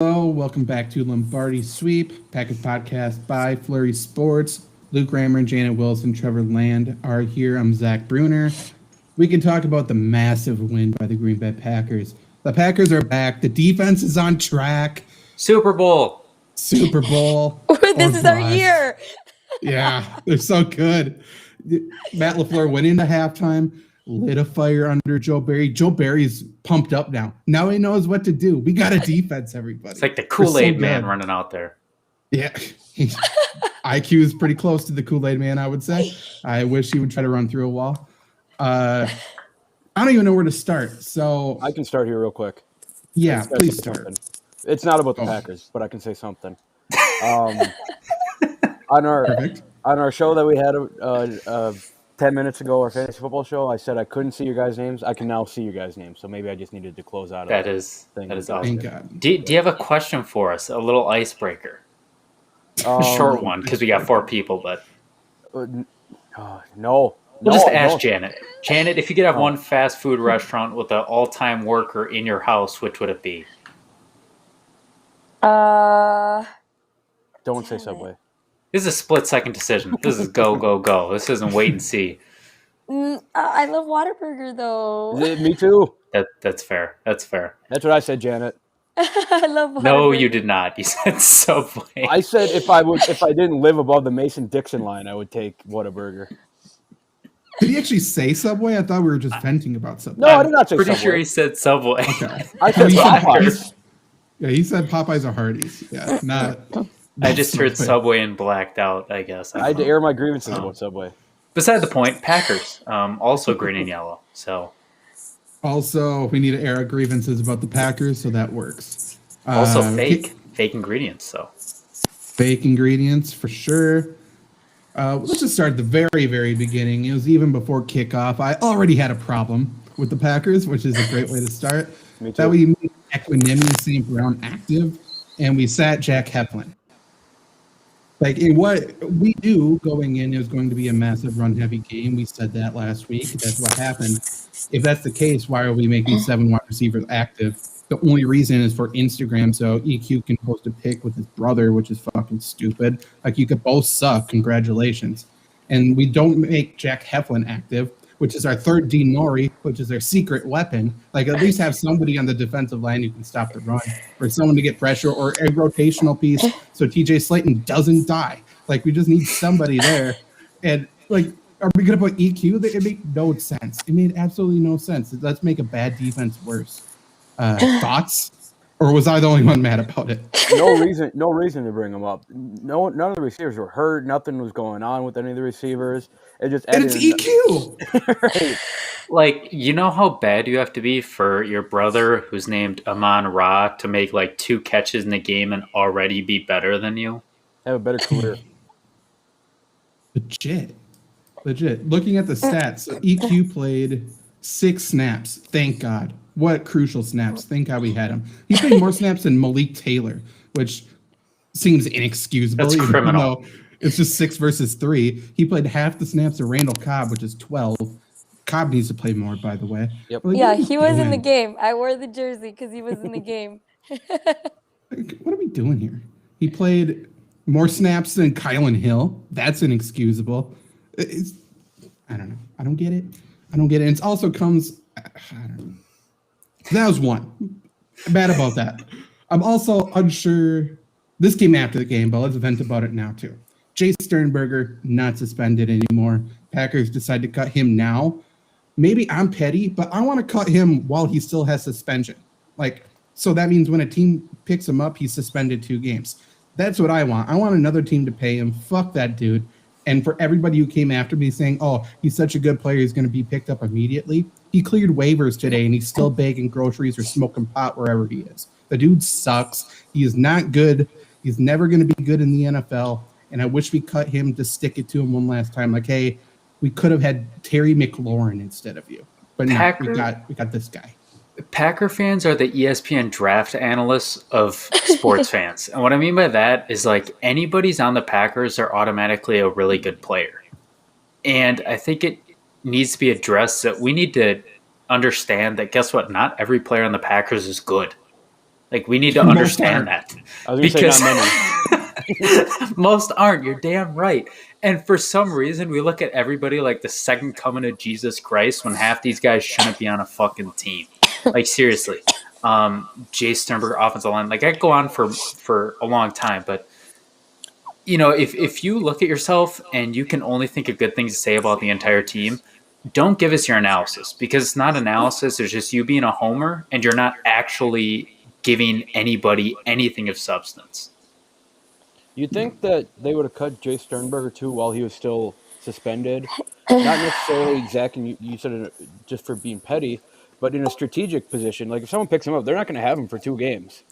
Welcome back to Lombardi Sweep, Packers podcast by Flurry Sports. Luke Rammer, Janet Wilson, Trevor Land are here. I'm Zach Bruner. We can talk about the massive win by the Green Bay Packers. The Packers are back. The defense is on track. Super Bowl. This is our year. Yeah, they're so good. Matt LaFleur went into halftime, lit a fire under Joe Barry. Joe Barry's pumped up now. Now he knows what to do. We got a defense, everybody. It's like the Kool-Aid man running out there. Yeah. IQ is pretty close to the Kool-Aid man, I would say. I wish he would try to run through a wall. I don't even know where to start. So I can start here real quick. Yeah, please start. Something. It's not about the Packers, but I can say something. On our show that we had 10 minutes ago, our fantasy football show, I said I couldn't see your guys' names. I can now see your guys' names, so maybe I just needed to close out. That is awesome. Thank God. Do you have a question for us? A little icebreaker? A short one, because we got 4 people, but... No. We'll just ask Janet. Janet, if you could have one fast food restaurant with an all-time worker in your house, which would it be? Don't say Subway. This is a split-second decision. This is go, go, go. This isn't wait and see. I love Whataburger, though. Me too. That's fair. That's fair. That's what I said, Janet. I love Whataburger. No, you did not. You said Subway. I said if I didn't live above the Mason-Dixon line, I would take Whataburger. Did he actually say Subway? I thought we were just venting about Subway. No, I did not say Pretty Subway. sure he said Subway. Okay. I said Popeyes. Yeah, he said Popeyes or Hardee's. Yeah, not. I just heard Subway and blacked out, I guess. I had to air my grievances about Subway. Beside the point, Packers, also green and yellow. So Also, we need to air our grievances about the Packers, so that works. Also fake ingredients. So fake ingredients for sure. Let's just start at the very, very beginning. It was even before kickoff. I already had a problem with the Packers, which is a great way to start. Me too. That we made Equanimity St. Brown active, and we sat Jack Heflin. Like, in what we knew going in, it was going to be a massive run-heavy game. We said that last week. That's what happened. If that's the case, why are we making 7 wide receivers active? The only reason is for Instagram, so EQ can post a pic with his brother, which is fucking stupid. Like, you could both suck. Congratulations. And we don't make Jack Heflin active, which is our third D Nori, which is our secret weapon. Like, at least have somebody on the defensive line who can stop the run, or someone to get pressure, or a rotational piece so TJ Slayton doesn't die. Like, we just need somebody there. And, like, are we going to put EQ? It made no sense. It made absolutely no sense. Let's make a bad defense worse. Thoughts? Or was I the only one mad about it? No reason to bring them up. No, none of the receivers were hurt. Nothing was going on with any of the receivers. It just and it's EQ. Right. Like, you know how bad you have to be for your brother, who's named Amon Ra, to make like 2 catches in the game and already be better than you? Have a better career. Legit. Looking at the stats, EQ played 6 snaps. Thank God. What crucial snaps. Thank God we had him. He played more snaps than Malik Taylor, which seems inexcusable. That's criminal. It's just 6 versus 3. He played half the snaps of Randall Cobb, which is 12. Cobb needs to play more, by the way. Yep. Like, Yeah, he was in the game. I wore the jersey because he was in the game. What are we doing here? He played more snaps than Kylan Hill. That's inexcusable. I don't know. I don't get it. And it also comes... I don't know. That was one. Bad about that. I'm also unsure. This came after the game, but let's vent about it now, too. Jay Sternberger, not suspended anymore. Packers decide to cut him now. Maybe I'm petty, but I want to cut him while he still has suspension. Like, so that means when a team picks him up, he's suspended 2 games. That's what I want. I want another team to pay him. Fuck that dude. And for everybody who came after me saying, oh, he's such a good player, he's going to be picked up immediately. He cleared waivers today, and he's still bagging groceries or smoking pot wherever he is. The dude sucks. He is not good. He's never going to be good in the NFL. And I wish we cut him to stick it to him one last time. Like, hey, we could have had Terry McLaurin instead of you. But no, we got this guy. Packer fans are the ESPN draft analysts of sports fans. And what I mean by that is, like, anybody's on the Packers are automatically a really good player. And I think it needs to be addressed that we need to understand that, guess what? Not every player on the Packers is good. Like, we need to Most understand aren't. that. I was going to say not many. Most aren't. You're damn right. And for some reason, we look at everybody like the second coming of Jesus Christ when half these guys shouldn't be on a fucking team. Like, seriously. Jay Sternberger, offensive line. Like, I could go on for a long time, but if you look at yourself and you can only think of good things to say about the entire team, don't give us your analysis, because it's not analysis. It's just you being a homer, and you're not actually giving anybody anything of substance. You'd think that they would have cut Jay Sternberger too while he was still suspended. Not necessarily exactly, you said it just for being petty, but in a strategic position. Like if someone picks him up, they're not going to have him for 2 games.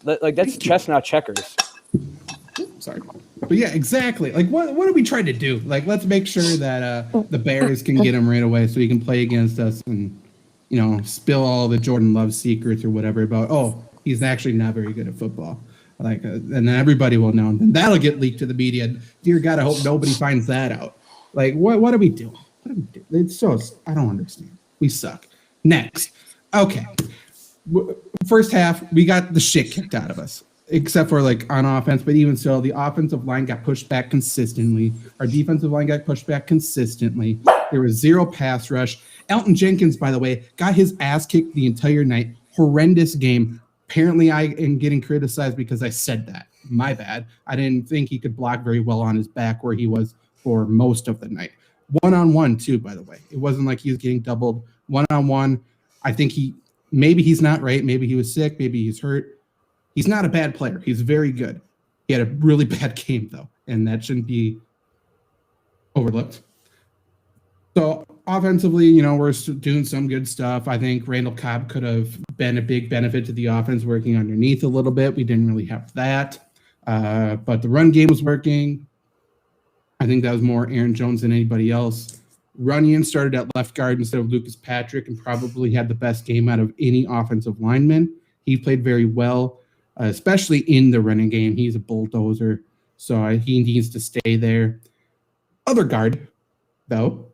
Like that's chess, not checkers. Sorry. But yeah, exactly. Like, what are we trying to do? Like, let's make sure that the Bears can get him right away so he can play against us and, spill all the Jordan Love secrets or whatever about, he's actually not very good at football. Like, and then everybody will know. And that'll get leaked to the media. Dear God, I hope nobody finds that out. Like, what are we doing? What are we doing? It's so, I don't understand. We suck. Next. Okay. First half, we got the shit kicked out of us, except for like on offense. But even so, the offensive line got pushed back consistently. Our defensive line got pushed back consistently. There was 0 pass rush. Elton Jenkins, by the way, got his ass kicked the entire night. Horrendous game. Apparently, I am getting criticized because I said that. My bad. I didn't think he could block very well on his back where he was for most of the night. One-on-one, too, by the way. It wasn't like he was getting doubled. One-on-one, I think maybe he's not right. Maybe he was sick. Maybe he's hurt. He's not a bad player. He's very good. He had a really bad game, though, and that shouldn't be overlooked. So offensively, we're doing some good stuff. I think Randall Cobb could have been a big benefit to the offense working underneath a little bit. We didn't really have that. But the run game was working. I think that was more Aaron Jones than anybody else. Runyon started at left guard instead of Lucas Patrick and probably had the best game out of any offensive lineman. He played very well, especially in the running game. He's a bulldozer, so he needs to stay there. Other guard, though,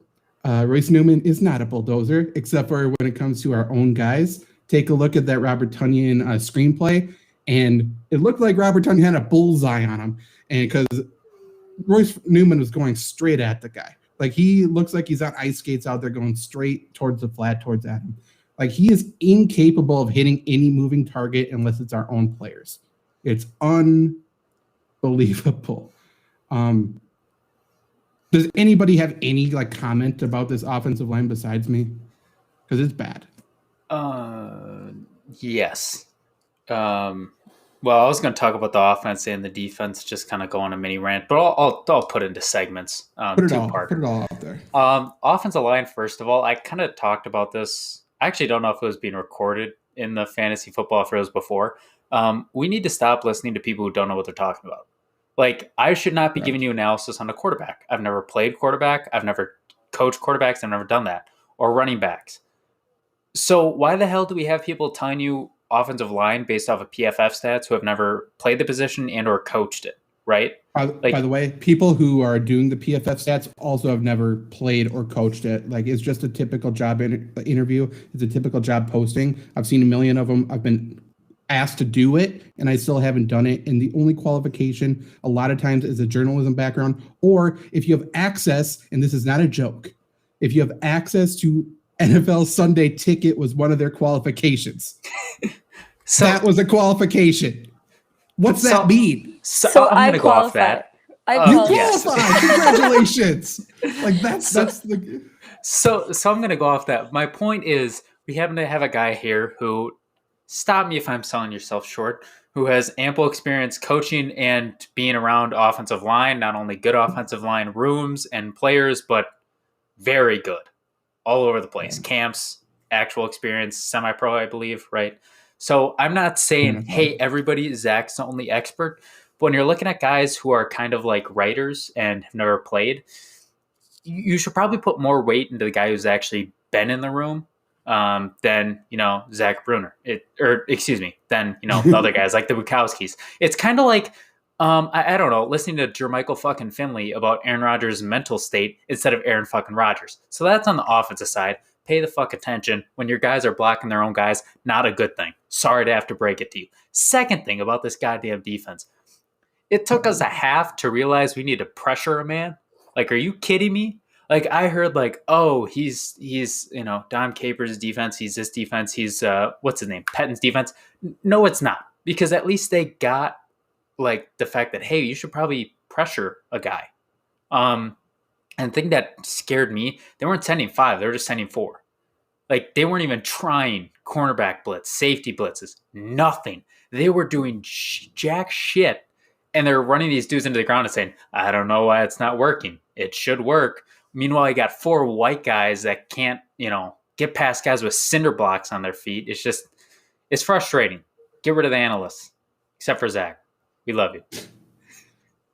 Royce Newman is not a bulldozer, except for when it comes to our own guys. Take a look at that Robert Tonyan screenplay, and it looked like Robert Tonyan had a bullseye on him, and because Royce Newman was going straight at the guy. Like, he looks like he's on ice skates out there going straight towards the flat, towards Adam. Like, he is incapable of hitting any moving target unless it's our own players. It's unbelievable. Does anybody have any comment about this offensive line besides me? Because it's bad. Yes. Well, I was going to talk about the offense and the defense, just kind of go on a mini rant, but I'll put it into segments. Put it all out there. Offensive line, first of all, I kind of talked about this. I actually don't know if it was being recorded in the fantasy football, if it was before. We need to stop listening to people who don't know what they're talking about. Like, I should not be giving you analysis on a quarterback. I've never played quarterback. I've never coached quarterbacks. I've never done that. Or running backs. So why the hell do we have people telling you offensive line based off of PFF stats who have never played the position and or coached it, right? By the way, people who are doing the PFF stats also have never played or coached it. Like, it's just a typical job interview. It's a typical job posting. I've seen a million of them. I've been asked to do it, and I still haven't done it. And the only qualification a lot of times is a journalism background, or if you have access, and this is not a joke, if you have access to NFL Sunday Ticket was one of their qualifications. So that was a qualification. What's that mean? So I'm going to go off that. You qualified. Congratulations. Like, that's the. So I'm going to go off that. My point is, we happen to have a guy here who, stop me if I'm selling yourself short, who has ample experience coaching and being around offensive line, not only good offensive line rooms and players, but very good all over the place. Camps, actual experience, semi-pro, I believe, right? So I'm not saying, hey, everybody, Zach's the only expert. But when you're looking at guys who are kind of like writers and have never played, you should probably put more weight into the guy who's actually been in the room than, Zach Brunner. Than, the other guys like the Bukowskis. It's kind of like, I don't know, listening to Jermichael fucking Finley about Aaron Rodgers' mental state instead of Aaron fucking Rodgers. So that's on the offensive side. Pay the fuck attention. When your guys are blocking their own guys, not a good thing. Sorry to have to break it to you. Second thing about this goddamn defense. It took us a half to realize we need to pressure a man. Like, are you kidding me? Like, I heard like, oh, he's Dom Capers' defense. He's this defense. He's what's his name? Pettin's defense. No, it's not, because at least they got like the fact that, hey, you should probably pressure a guy. And the thing that scared me, they weren't sending 5. They were just sending 4. Like, they weren't even trying cornerback blitz, safety blitzes, nothing. They were doing jack shit. And they're running these dudes into the ground and saying, I don't know why it's not working. It should work. Meanwhile, you got 4 white guys that can't, get past guys with cinder blocks on their feet. It's frustrating. Get rid of the analysts, except for Zach. We love you.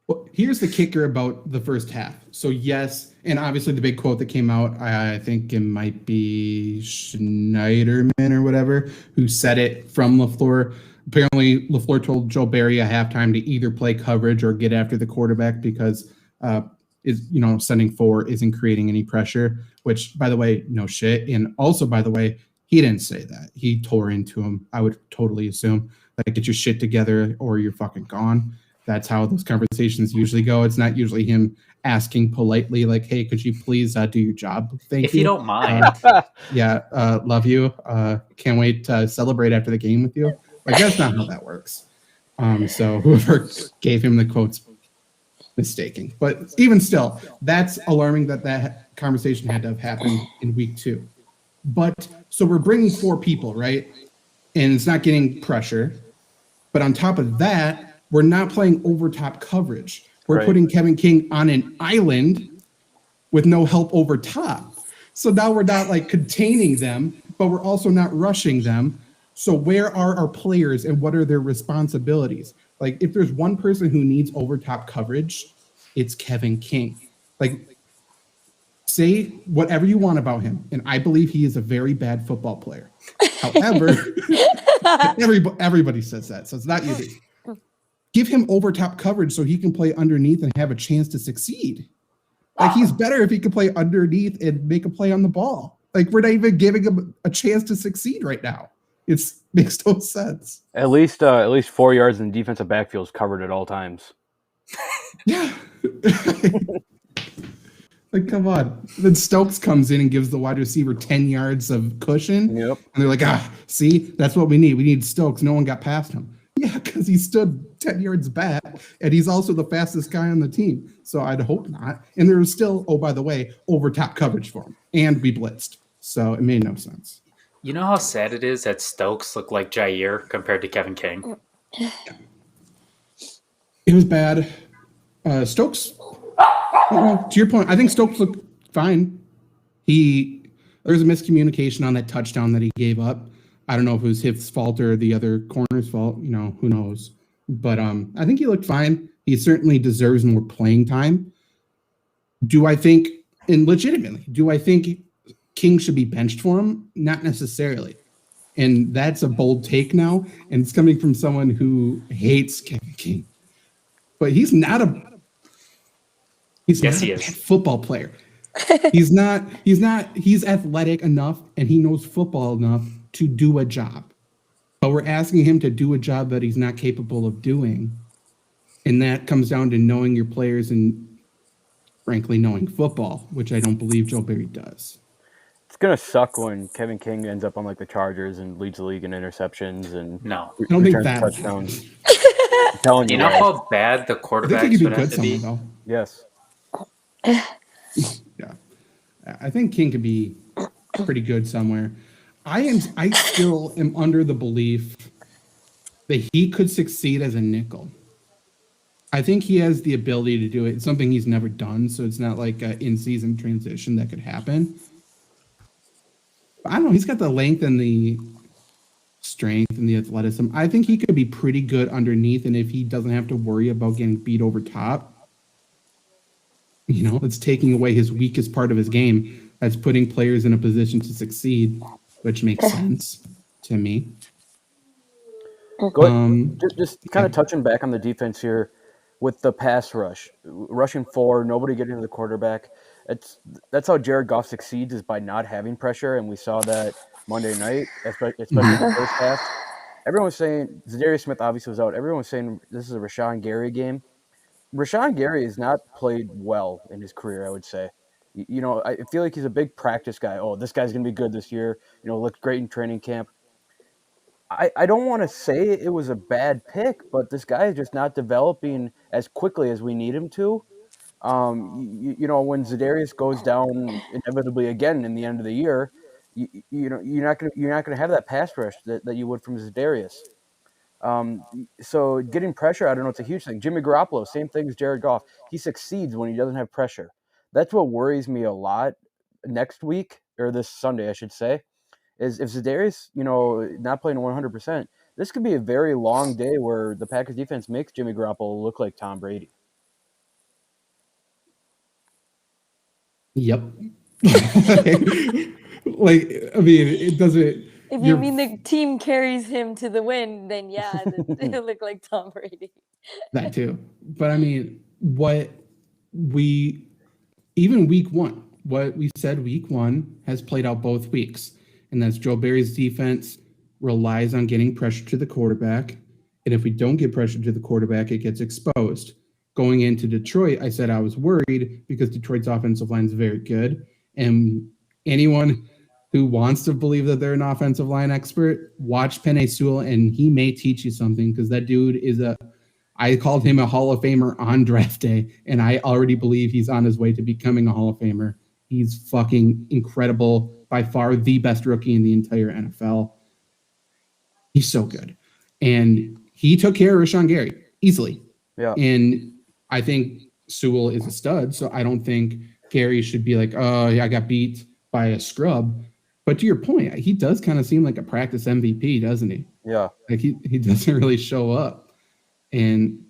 Well, here's the kicker about the first half. So yes, and obviously the big quote that came out, I think it might be Schneiderman or whatever, who said it from LaFleur. Apparently, LaFleur told Joe Barry at halftime to either play coverage or get after the quarterback because sending 4 isn't creating any pressure, which, by the way, no shit. And also, by the way, he didn't say that. He tore into him. I would totally assume, like, get your shit together or you're fucking gone. That's how those conversations usually go. It's not usually him asking politely, like, hey, could you please do your job? Thank you. If you don't mind. Love you. Can't wait to celebrate after the game with you. Like, that's not how that works. So whoever gave him the quote's mistaken. But even still, that's alarming that conversation had to have happened in week 2. But so we're bringing 4 people, right? And it's not getting pressure. But on top of that, we're not playing over top coverage. We're putting Kevin King on an island with no help over top. So now we're not like containing them, but we're also not rushing them. So where are our players and what are their responsibilities? Like, if there's one person who needs over top coverage, it's Kevin King. Like, say whatever you want about him, and I believe he is a very bad football player. However, everybody says that, so it's not you. Give him over top coverage so he can play underneath and have a chance to succeed. Like, he's better if he can play underneath and make a play on the ball. Like, we're not even giving him a chance to succeed right now. It makes no sense. At least 4 yards in the defensive backfield is covered at all times. Yeah. Like, come on. Then Stokes comes in and gives the wide receiver 10 yards of cushion. Yep. And they're like, see, that's what we need. We need Stokes. No one got past him. Yeah, because he stood 10 yards back, and he's also the fastest guy on the team. So I'd hope not. And there was still, oh, by the way, over top coverage for him. And we blitzed. So it made no sense. You know how sad it is that Stokes looked like Jair compared to Kevin King? It was bad. Stokes, to your point, I think Stokes looked fine. There was a miscommunication on that touchdown that he gave up. I don't know if it was his fault or the other corner's fault. Who knows? But I think he looked fine. He certainly deserves more playing time. Do I think King should be benched for him? Not necessarily. And that's a bold take now. And it's coming from someone who hates Kevin King. But he's not a bad football player. He's athletic enough and he knows football enough to do a job. But we're asking him to do a job that he's not capable of doing. And that comes down to knowing your players and, frankly, knowing football, which I don't believe Joe Barry does. It's going to suck when Kevin King ends up on like the Chargers and leads the league in interceptions and I don't think that touchdowns. I'm telling you, know how bad the quarterbacks would have to be? Though. Yes. Yeah. I think King could be pretty good somewhere. I still am under the belief that he could succeed as a nickel. I think he has the ability to do it. It's something he's never done, so it's not like an in-season transition that could happen. But I don't know. He's got the length and the strength and the athleticism. I think he could be pretty good underneath, and if he doesn't have to worry about getting beat over top, it's taking away his weakest part of his game. That's putting players in a position to succeed, which makes sense to me. Go ahead. Just kind of touching back on the defense here with the pass rush, rushing 4, nobody getting to the quarterback. That's how Jared Goff succeeds, is by not having pressure, and we saw that Monday night, especially in the first half. Everyone was saying Zadarius Smith obviously was out. Everyone was saying this is a Rashawn Gary game. Rashawn Gary has not played well in his career, I would say. I feel like he's a big practice guy. Oh, this guy's going to be good this year. Looked great in training camp. I don't want to say it was a bad pick, but this guy is just not developing as quickly as we need him to. When Zadarius goes down inevitably again in the end of the year, you're not gonna have that pass rush that you would from Zadarius. So getting pressure, I don't know, it's a huge thing. Jimmy Garoppolo, same thing as Jared Goff. He succeeds when he doesn't have pressure. That's what worries me a lot next week, or this Sunday, I should say, is if Zadarius, not playing 100%, this could be a very long day where the Packers defense makes Jimmy Garoppolo look like Tom Brady. Yep. It doesn't. If you mean the team carries him to the win, then yeah, it'll look like Tom Brady. That too. But even week one, what we said week one has played out both weeks. And that's Joe Barry's defense relies on getting pressure to the quarterback. And if we don't get pressure to the quarterback, it gets exposed. Going into Detroit, I said I was worried because Detroit's offensive line is very good. And anyone who wants to believe that they're an offensive line expert, watch Penei Sewell, and he may teach you something, because that dude I called him a Hall of Famer on draft day, and I already believe he's on his way to becoming a Hall of Famer. He's fucking incredible, by far the best rookie in the entire NFL. He's so good. And he took care of Rashawn Gary easily. Yeah. And I think Sewell is a stud, so I don't think Gary should be like, oh, yeah, I got beat by a scrub. But to your point, he does kind of seem like a practice MVP, doesn't he? Yeah. Like he doesn't really show up, and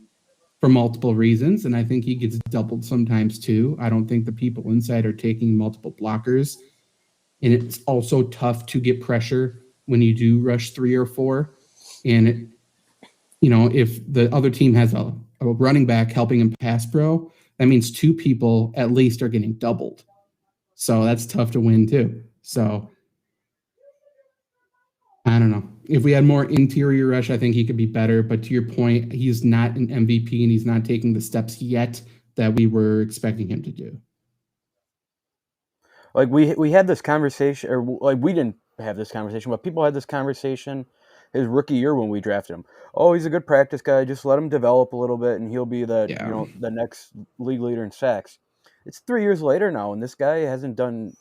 for multiple reasons. And I think he gets doubled sometimes too. I don't think the people inside are taking multiple blockers. And it's also tough to get pressure when you do rush 3 or 4. And if the other team has a running back helping him pass pro, that means 2 people at least are getting doubled. So that's tough to win too. So I don't know. If we had more interior rush, I think he could be better. But to your point, he's not an MVP, and he's not taking the steps yet that we were expecting him to do. Like we had this conversation, or like we didn't have this conversation, but people had this conversation his rookie year when we drafted him. Oh, he's a good practice guy. Just let him develop a little bit, and he'll be the next league leader in sacks. It's 3 years later now, and this guy hasn't done,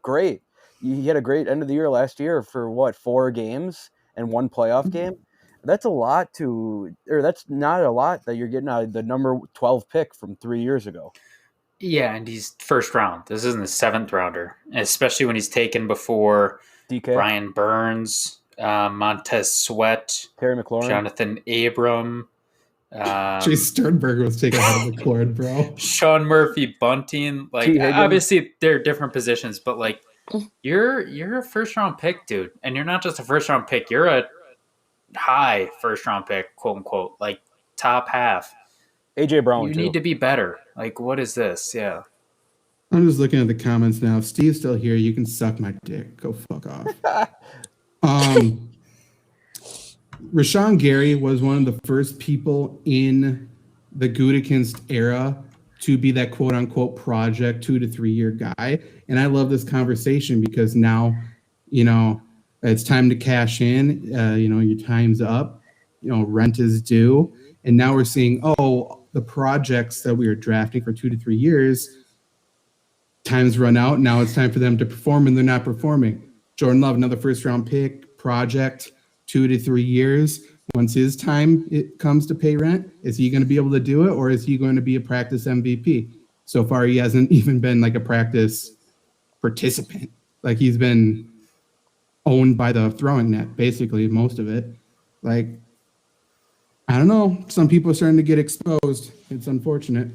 great. He had a great end of the year last year for 4 games and 1 playoff game. That's that's not a lot that you're getting out of the number 12 pick from 3 years ago. Yeah, and he's first round. This isn't the 7th rounder, especially when he's taken before DK, Brian Burns, Montez Sweat, Terry McLaurin, Jonathan Abram. Chase Sternberger was taken out of the cord, bro. Sean Murphy Bunting. Like, obviously they're different positions, but like you're a first round pick, dude. And you're not just a first round pick, you're a high first round pick, quote unquote, like top half. AJ Brown. You need to be better. Like, what is this? Yeah. I'm just looking at the comments now. If Steve's still here, you can suck my dick. Go fuck off. Rashawn Gary was one of the first people in the Gutekunst era to be that quote unquote project 2 to 3 year guy. And I love this conversation because now, it's time to cash in. Your time's up. Rent is due. And now we're seeing, the projects that we were drafting for 2 to 3 years, time's run out. Now it's time for them to perform, and they're not performing. Jordan Love, another first round pick, project, 2 to 3 years. Once his time it comes to pay rent, is he going to be able to do it, or is he going to be a practice MVP? So far, he hasn't even been like a practice participant. Like, he's been owned by the throwing net, basically, most of it. Like, I don't know. Some people are starting to get exposed. It's unfortunate.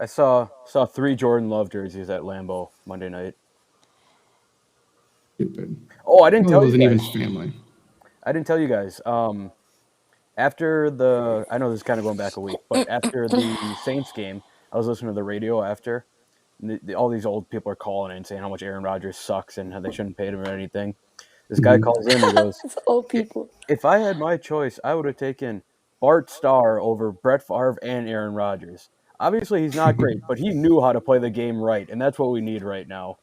I saw 3 Jordan Love jerseys at Lambeau Monday night. Stupid. Oh, I didn't tell you guys. Even family. I didn't tell you guys. After I know this is kind of going back a week, but after the Saints game, I was listening to the radio after, All these old people are calling in saying how much Aaron Rodgers sucks and how they shouldn't pay him or anything. This guy calls in and goes, It's old people. if I had my choice, I would have taken Bart Starr over Brett Favre and Aaron Rodgers. Obviously, he's not great, but he knew how to play the game right, and that's what we need right now.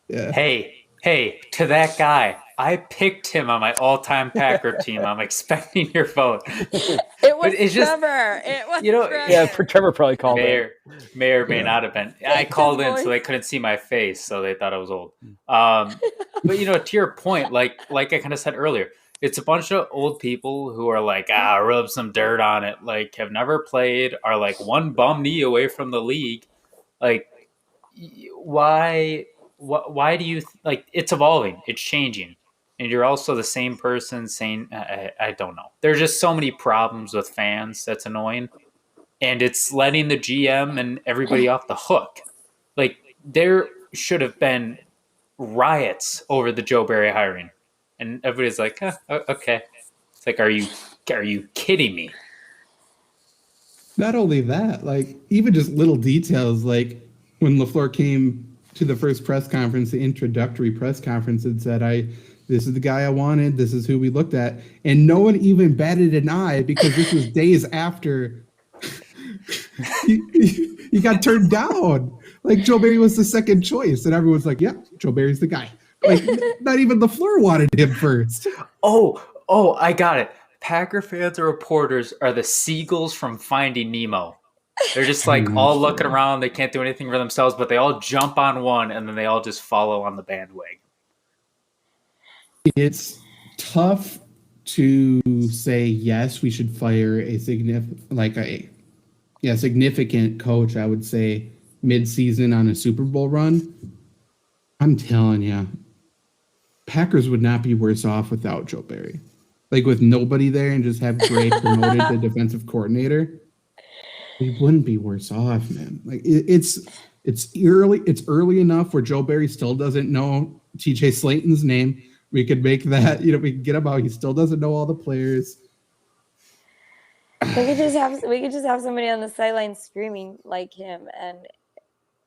Yeah. Hey, to that guy, I picked him on my all-time Packer team. I'm expecting your vote. It was it's just- Trevor. It was Trevor. Yeah, Trevor probably called in. May or may Yeah. not have been. I called in so voice. they couldn't see my face, so they thought I was old. But to your point, like I kind of said earlier, it's a bunch of old people who are like, rub some dirt on it, like have never played, are like one bum knee away from the league. Like, why do you like? It's evolving, it's changing, and you're also the same person saying, I don't know. There's just so many problems with fans that's annoying, and it's letting the GM and everybody off the hook. Like, there should have been riots over the Joe Barry hiring, and everybody's like, okay. It's like, are you kidding me? Not only that, like even just little details, like when LaFleur came to the first press conference, the introductory press conference, and said, this is the guy I wanted, this is who we looked at. And no one even batted an eye because this was days after he got turned down. Like Joe Barry was the second choice, and everyone's like, yeah, Joe Barry's the guy. Like not even LaFleur wanted him first. Oh, I got it. Packer fans or reporters are the seagulls from Finding Nemo. They're just like all looking around. They can't do anything for themselves, but they all jump on one, and then they all just follow on the bandwagon. It's tough to say, yes, we should fire a significant coach, I would say, mid-season on a Super Bowl run. I'm telling you, Packers would not be worse off without Joe Barry. Like with nobody there and just have Gray promoted to defensive coordinator, we wouldn't be worse off, man. Like it's early enough where Joe Barry still doesn't know TJ Slayton's name. We could make that, we could get him out. He still doesn't know all the players. We could just have somebody on the sideline screaming like him, and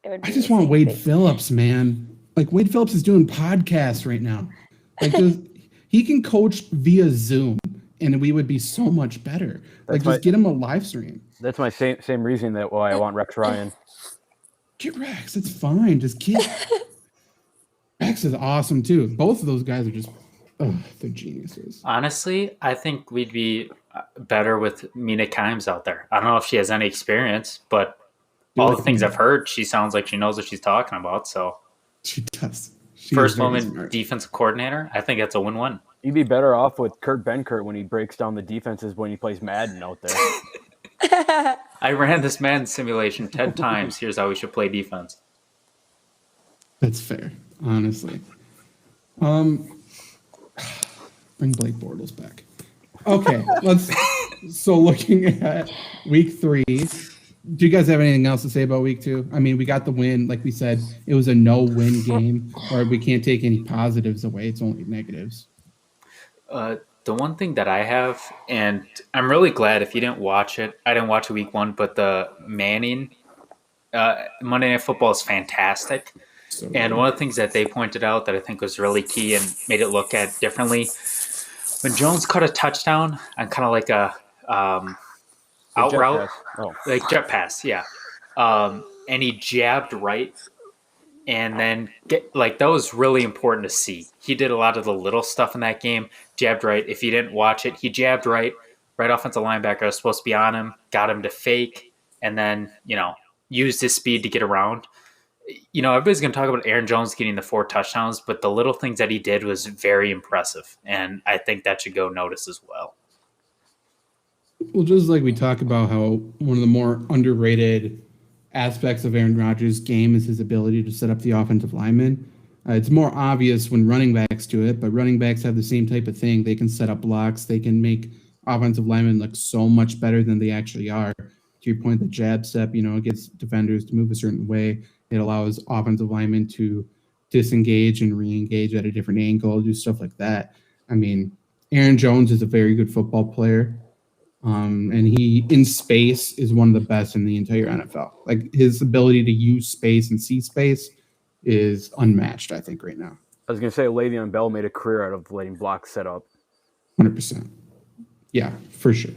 it would be I just the want same Wade thing. Phillips, man. Like Wade Phillips is doing podcasts right now. Like he can coach via Zoom, and we would be so much better. Like just get him a live stream. That's my same reason that why I want Rex Ryan. Get Rex. It's fine. Just get Rex is awesome too. Both of those guys are just they're geniuses. Honestly, I think we'd be better with Mina Kimes out there. I don't know if she has any experience, but all the things I've heard, she sounds like she knows what she's talking about. So she does. First woman defensive coordinator. I think that's a win-win. You'd be better off with Kurt Benkert when he breaks down the defenses when he plays Madden out there. I ran this Madden simulation 10 times. Here's how we should play defense. That's fair, honestly. Bring Blake Bortles back. Okay, so looking at week 3, do you guys have anything else to say about week 2? I mean, we got the win. Like we said, it was a no-win game, or we can't take any positives away. It's only negatives. The one thing that I have, and I'm really glad if you didn't watch it, I didn't watch week 1, but the Manning Monday Night Football is fantastic. So, and one of the things that they pointed out that I think was really key and made it look at differently, when Jones caught a touchdown on kind of like a out route, like jet pass, yeah. And he jabbed right, and then that was really important to see. He did a lot of the little stuff in that game, jabbed right. If you didn't watch it, he jabbed right offensive linebacker was supposed to be on him, got him to fake, and then, used his speed to get around. Everybody's going to talk about Aaron Jones getting the 4 touchdowns, but the little things that he did was very impressive, and I think that should go noticed as well. Well, just like we talk about how one of the more underrated aspects of Aaron Rodgers' game is his ability to set up the offensive lineman. It's more obvious when running backs do it, but running backs have the same type of thing. They can set up blocks. They can make offensive linemen look so much better than they actually are. To your point, the jab step, it gets defenders to move a certain way. It allows offensive linemen to disengage and re-engage at a different angle, do stuff like that. I mean, Aaron Jones is a very good football player. And he in space is one of the best in the entire NFL. Like his ability to use space and see space is unmatched, I think, right now. I was going to say Le'Veon Bell made a career out of letting blocks set up. 100%. Yeah, for sure.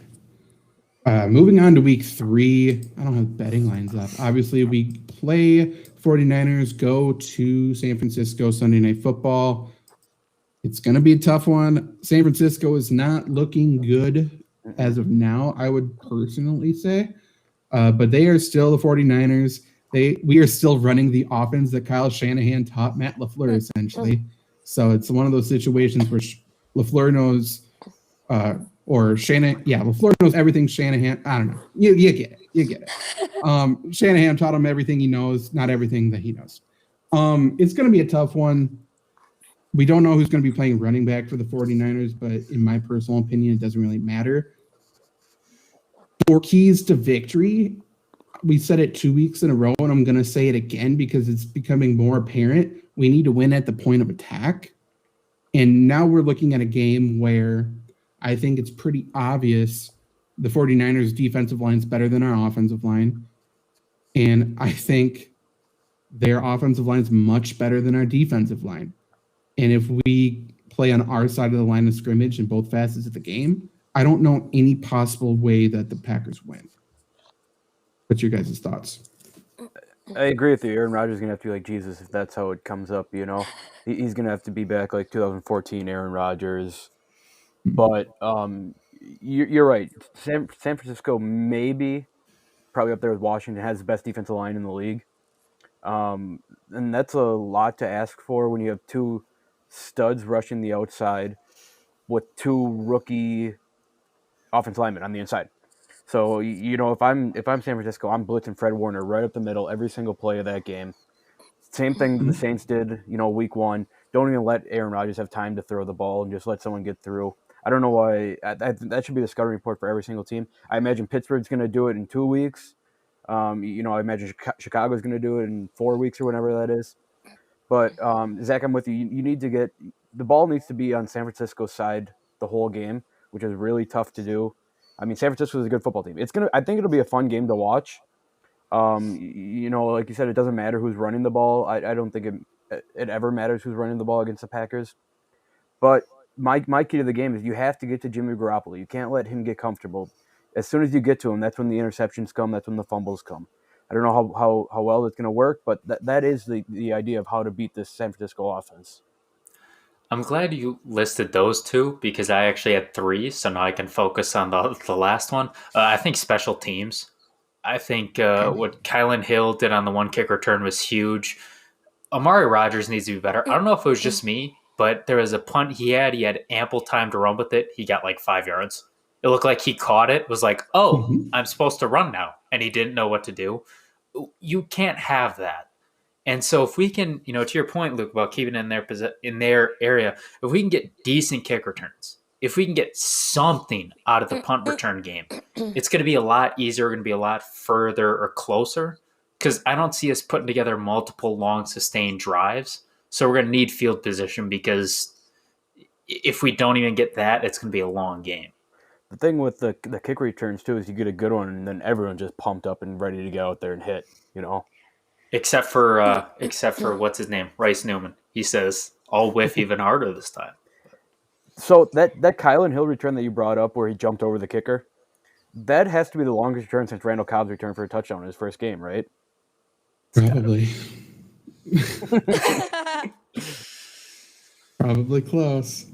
Moving on to week 3. I don't have betting lines up. Obviously, we play 49ers, go to San Francisco Sunday Night Football. It's going to be a tough one. San Francisco is not looking good as of now, I would personally say. But they are still the 49ers. We are still running the offense that Kyle Shanahan taught Matt LaFleur, essentially. So it's one of those situations where LaFleur knows, or Shanahan, LaFleur knows everything Shanahan. I don't know. You get it. Shanahan taught him everything he knows, not everything that he knows. It's going to be a tough one. We don't know who's going to be playing running back for the 49ers, but in my personal opinion, it doesn't really matter. For keys to victory, we said it 2 weeks in a row, and I'm going to say it again because it's becoming more apparent. We need to win at the point of attack. And now we're looking at a game where I think it's pretty obvious the 49ers defensive line is better than our offensive line. And I think their offensive line is much better than our defensive line. And if we play on our side of the line of scrimmage in both facets of the game, I don't know any possible way that the Packers win. What's your guys' thoughts? I agree with you. Aaron Rodgers is going to have to be like Jesus if that's how it comes up, you know. He's going to have to be back like 2014 Aaron Rodgers. But you're right. San Francisco maybe probably up there with Washington has the best defensive line in the league. And that's a lot to ask for when you have 2 studs rushing the outside with 2 rookie offensive linemen on the inside. So, you know, if I'm San Francisco, I'm blitzing Fred Warner right up the middle every single play of that game. Same thing the Saints did, you know, week 1. Don't even let Aaron Rodgers have time to throw the ball and just let someone get through. I don't know why. That should be the scouting report for every single team. I imagine Pittsburgh's going to do it in 2 weeks. You know, I imagine Chicago's going to do it in 4 weeks or whatever that is. But, Zach, I'm with you. You need to get – the ball needs to be on San Francisco's side the whole game, which is really tough to do. I mean, San Francisco is a good football team. I think it'll be a fun game to watch. You know, like you said, it doesn't matter who's running the ball. I don't think it ever matters who's running the ball against the Packers. But my key to the game is you have to get to Jimmy Garoppolo. You can't let him get comfortable. As soon as you get to him, that's when the interceptions come. That's when the fumbles come. I don't know how well it's going to work, but that is the idea of how to beat this San Francisco offense. I'm glad you listed those 2 because I actually had 3, so now I can focus on the last one. I think special teams. I think what Kylan Hill did on the 1 kick return was huge. Amari Rodgers needs to be better. I don't know if it was just me, but there was a punt he had ample time to run with it. He got like 5 yards. It looked like he caught it, was like, I'm supposed to run now, and he didn't know what to do. You can't have that. And so if we can, you know, to your point, Luke, about keeping it in their area, if we can get decent kick returns, if we can get something out of the punt return game, it's going to be a lot easier, going to be a lot further or closer, because I don't see us putting together multiple long sustained drives. So we're going to need field position because if we don't even get that, it's going to be a long game. The thing with the kick returns, too, is you get a good one, and then everyone's just pumped up and ready to get out there and hit, you know? Except for what's his name? Rice Newman. He says, I'll whiff even harder this time. So that Kylan Hill return that you brought up where he jumped over the kicker, that has to be the longest return since Randall Cobb's return for a touchdown in his first game, right? Probably. Probably close.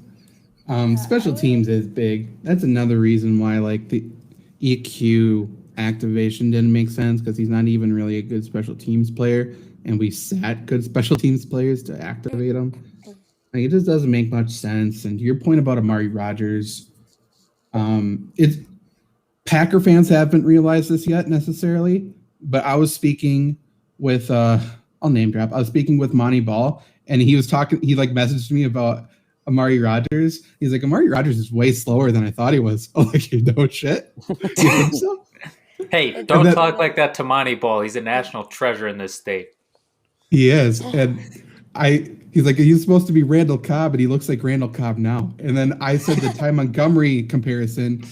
Special teams is big. That's another reason why like the EQ activation didn't make sense because he's not even really a good special teams player, and we sat good special teams players to activate him. Like, it just doesn't make much sense. And to your point about Amari Rodgers, it's Packer fans haven't realized this yet necessarily, but I was speaking with I'll name drop. I was speaking with Monty Ball, and he was talking. He like messaged me about Amari Rodgers. He's like, Amari Rodgers is way slower than I thought he was. Oh, like, you know, shit. You think so? Hey, don't talk like that to Monty Ball. He's a national treasure in this state. He is. And he's like, he's supposed to be Randall Cobb, but he looks like Randall Cobb now. And then I said the Ty Montgomery comparison,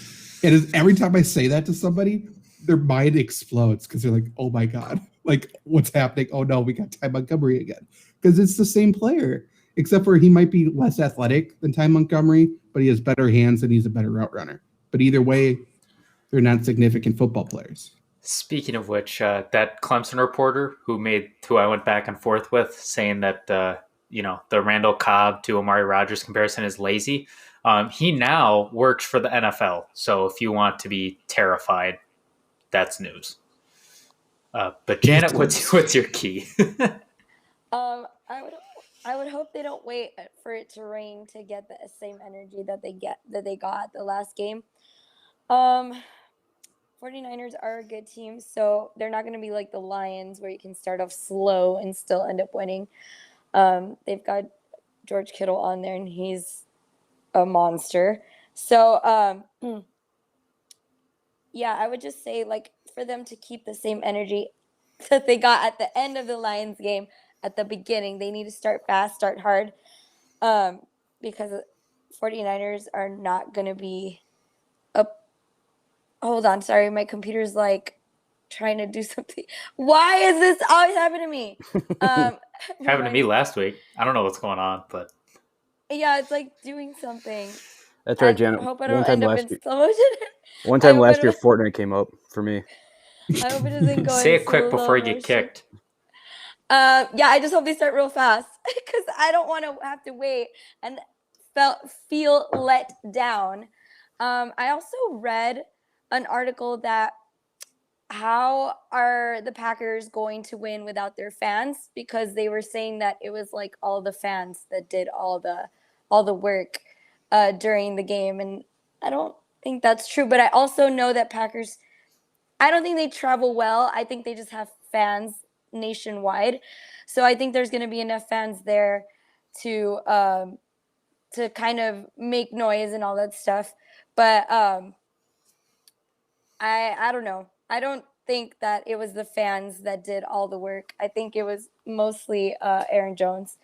And every time I say that to somebody, their mind explodes because they're like, "Oh my god, like what's happening? Oh no, we got Ty Montgomery again." Because it's the same player, except for he might be less athletic than Ty Montgomery, but he has better hands and he's a better route runner. But either way, they're not significant football players. Speaking of which, that Clemson reporter who I went back and forth with, saying that the Randall Cobb to Amari Rodgers comparison is lazy. He now works for the NFL, so if you want to be terrified, that's news. But Janet, what's your key? I would hope they don't wait for it to rain to get the same energy that they got the last game. 49ers are a good team, so they're not going to be like the Lions where you can start off slow and still end up winning. They've got George Kittle on there, and he's a monster. So, yeah, I would just say, like, for them to keep the same energy that they got at the end of the Lions game at the beginning, they need to start fast, start hard, because 49ers are not going to be up. Hold on, sorry, my computer's like trying to do something. Why is this always happening to me? Happened to me last week. I don't know what's going on, but yeah, it's like doing something. That's right, Janet. I hope I don't end up in slow motion. One time last year, Fortnite came up for me. I hope it doesn't go. Say it quick before you get kicked. Yeah, I just hope they start real fast because I don't want to have to wait and feel let down. I also read an article that how are the Packers going to win without their fans, because they were saying that it was like all the fans that did all the work during the game, and I don't think that's true. But I also know that Packers, I don't think they travel well. I think they just have fans nationwide, so I think there's going to be enough fans there to kind of make noise and all that stuff. But I don't know. I don't think that it was the fans that did all the work. I think it was mostly Aaron Jones.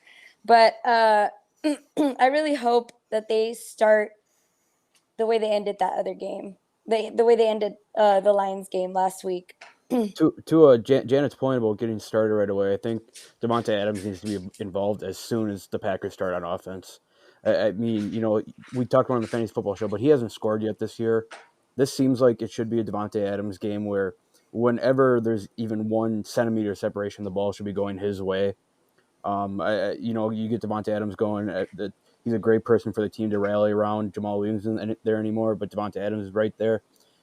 But I really hope that they start the way they ended that other game, the way they ended the Lions game last week. To Janet's point about getting started right away, I think Devontae Adams needs to be involved as soon as the Packers start on offense. I mean, we talked about on the Fantasy Football Show, but he hasn't scored yet this year. This seems like it should be a Devontae Adams game where whenever there's even 1 centimeter separation, the ball should be going his way. You get Devontae Adams going. He's a great person for the team to rally around. Jamal Williams isn't there anymore, but Devontae Adams is right there.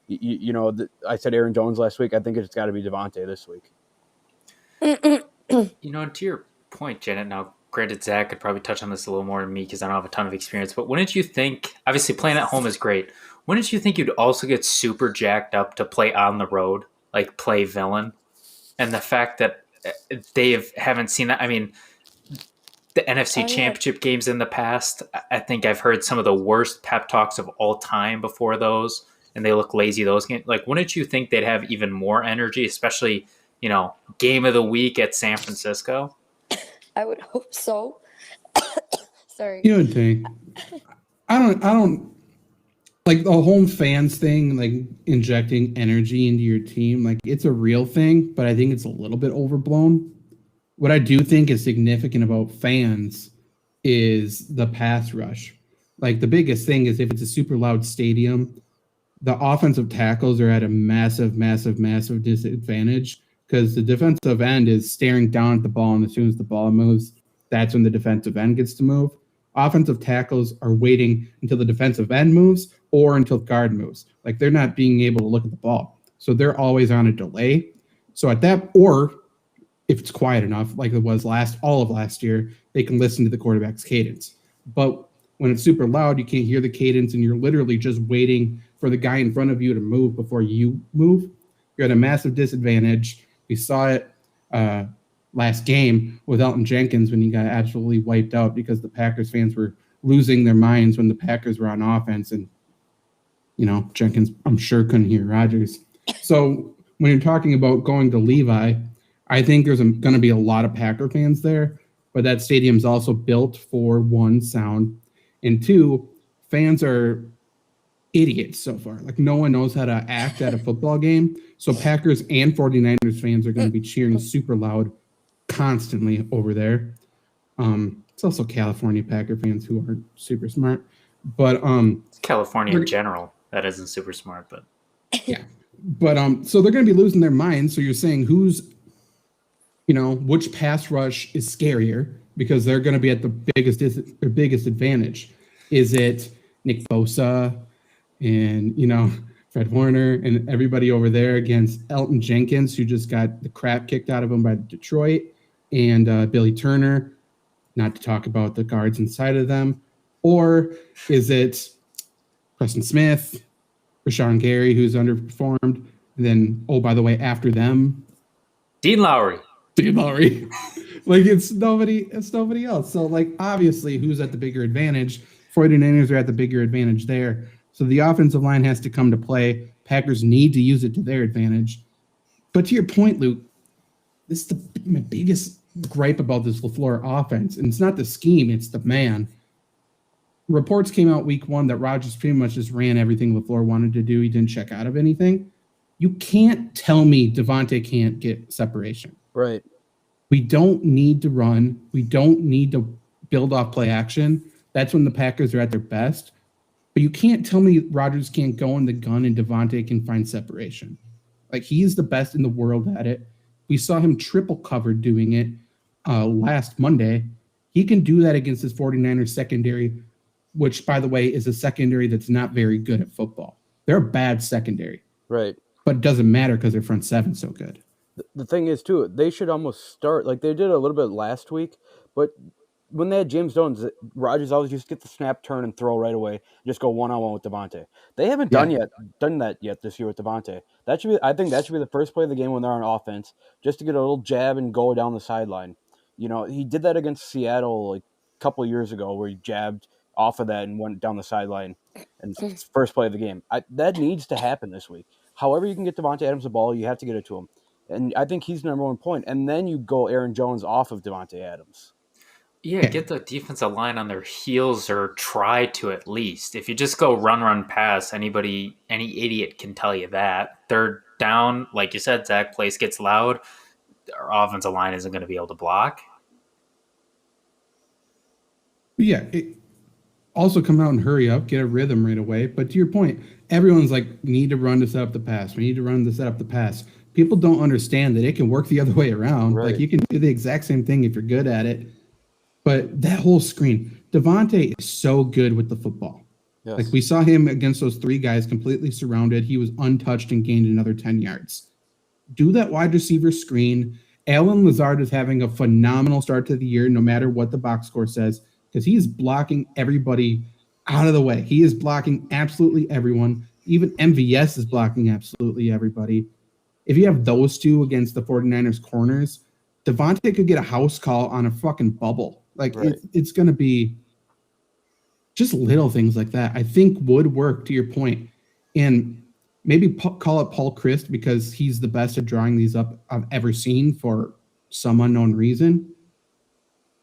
I said Aaron Jones last week. I think it's got to be Devontae this week. To your point, Janet, now, granted, Zach could probably touch on this a little more than me because I don't have a ton of experience, but wouldn't you think, obviously playing at home is great, wouldn't you think you'd also get super jacked up to play on the road, like play villain? And the fact that they haven't seen that, I mean, the NFC Championship games in the past, I think I've heard some of the worst pep talks of all time before those, and they look lazy those games. Like, wouldn't you think they'd have even more energy, especially, game of the week at San Francisco? I would hope so. Sorry. You would think. I don't like the home fans thing, like injecting energy into your team. Like, it's a real thing, but I think it's a little bit overblown. What I do think is significant about fans is the pass rush. Like, the biggest thing is if it's a super loud stadium, the offensive tackles are at a massive, massive, massive disadvantage because the defensive end is staring down at the ball, and as soon as the ball moves, that's when the defensive end gets to move. Offensive tackles are waiting until the defensive end moves or until guard moves. Like, they're not being able to look at the ball. So they're always on a delay. So at that, or if it's quiet enough, like it was all of last year, they can listen to the quarterback's cadence. But when it's super loud, you can't hear the cadence, and you're literally just waiting for the guy in front of you to move before you move. You're at a massive disadvantage. We saw it last game with Elton Jenkins when he got absolutely wiped out because the Packers fans were losing their minds when the Packers were on offense. And, Jenkins, I'm sure, couldn't hear Rodgers. So when you're talking about going to Levi, I think there's going to be a lot of Packer fans there, but that stadium's also built for, 1, sound, and 2, fans are idiots so far. Like no one knows how to act at a football game. So Packers and 49ers fans are going to be cheering super loud constantly over there. It's also California Packer fans who aren't super smart. But It's California in general. That isn't super smart, but yeah. But so they're going to be losing their minds. So you're saying which pass rush is scarier because they're going to be at their biggest advantage. Is it Nick Bosa and Fred Warner and everybody over there against Elton Jenkins, who just got the crap kicked out of him by Detroit, and Billy Turner, not to talk about the guards inside of them? Or is it Preston Smith, Rashawn Gary, who's underperformed, and then, oh, by the way, after them, Dean Lowry. Like it's nobody else. So like obviously who's at the bigger advantage? 49ers are at the bigger advantage there. So the offensive line has to come to play. Packers need to use it to their advantage. But to your point, Luke, this is my biggest gripe about this LaFleur offense. And it's not the scheme, it's the man. Reports came out week 1 that Rodgers pretty much just ran everything LaFleur wanted to do. He didn't check out of anything. You can't tell me Devontae can't get separation. Right. We don't need to run. We don't need to build off play action. That's when the Packers are at their best. But you can't tell me Rodgers can't go in the gun and Devontae can find separation. Like he's the best in the world at it. We saw him triple covered doing it last Monday. He can do that against his 49ers secondary, which, by the way, is a secondary that's not very good at football. They're a bad secondary. Right. But it doesn't matter because their front seven's so good. The thing is, too, they should almost start, like they did a little bit last week, but when they had James Jones, Rodgers always just get the snap, turn, and throw right away, just go one-on-one with Devontae. They haven't done that yet this year with Devontae. I think that should be the first play of the game when they're on offense, just to get a little jab and go down the sideline. He did that against Seattle like a couple of years ago where he jabbed off of that and went down the sideline, and first play of the game. That needs to happen this week. However you can get Devontae Adams the ball, you have to get it to him. And I think he's the number one point. And then you go Aaron Jones off of Devontae Adams. Yeah, get the defensive line on their heels or try to at least. If you just go run, pass, any idiot can tell you that. Third down, like you said, Zach, place gets loud. Our offensive line isn't going to be able to block. Yeah, also come out and hurry up, get a rhythm right away. But to your point, everyone's like, we need to run to set up the pass. We need to run to set up the pass. People don't understand that it can work the other way around. Right. Like you can do the exact same thing if you're good at it. But that whole screen, Devontae is so good with the football. Yes. Like we saw him against those 3 guys completely surrounded. He was untouched and gained another 10 yards. Do that wide receiver screen. Allen Lazard is having a phenomenal start to the year, no matter what the box score says, because he is blocking everybody out of the way. He is blocking absolutely everyone. Even MVS is blocking absolutely everybody. If you have those two against the 49ers corners, Devontae could get a house call on a fucking bubble. Like right. It's going to be just little things like that. I think would work, to your point. And maybe call it Paul Christ because he's the best at drawing these up I've ever seen for some unknown reason.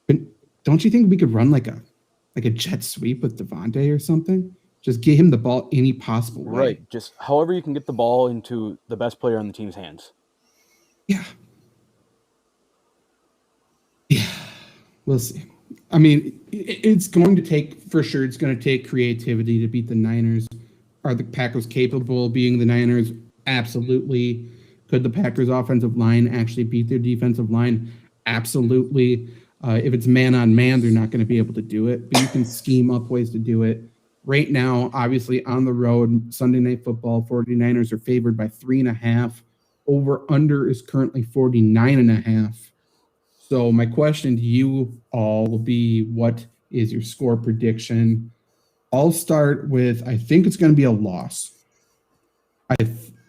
But don't you think we could run like a jet sweep with Devontae or something? Just get him the ball any possible way. Right. Just however you can get the ball into the best player on the team's hands. Yeah. Yeah. We'll see. I mean, it's going to take creativity to beat the Niners. Are the Packers capable of being the Niners? Absolutely. Could the Packers offensive line actually beat their defensive line? Absolutely. If it's man on man, they're not going to be able to do it, but you can scheme up ways to do it. Right now, obviously on the road, Sunday Night Football, 49ers are favored by 3.5. Over under is currently 49.5. So my question to you all will be, what is your score prediction? I'll start with, I think it's going to be a loss.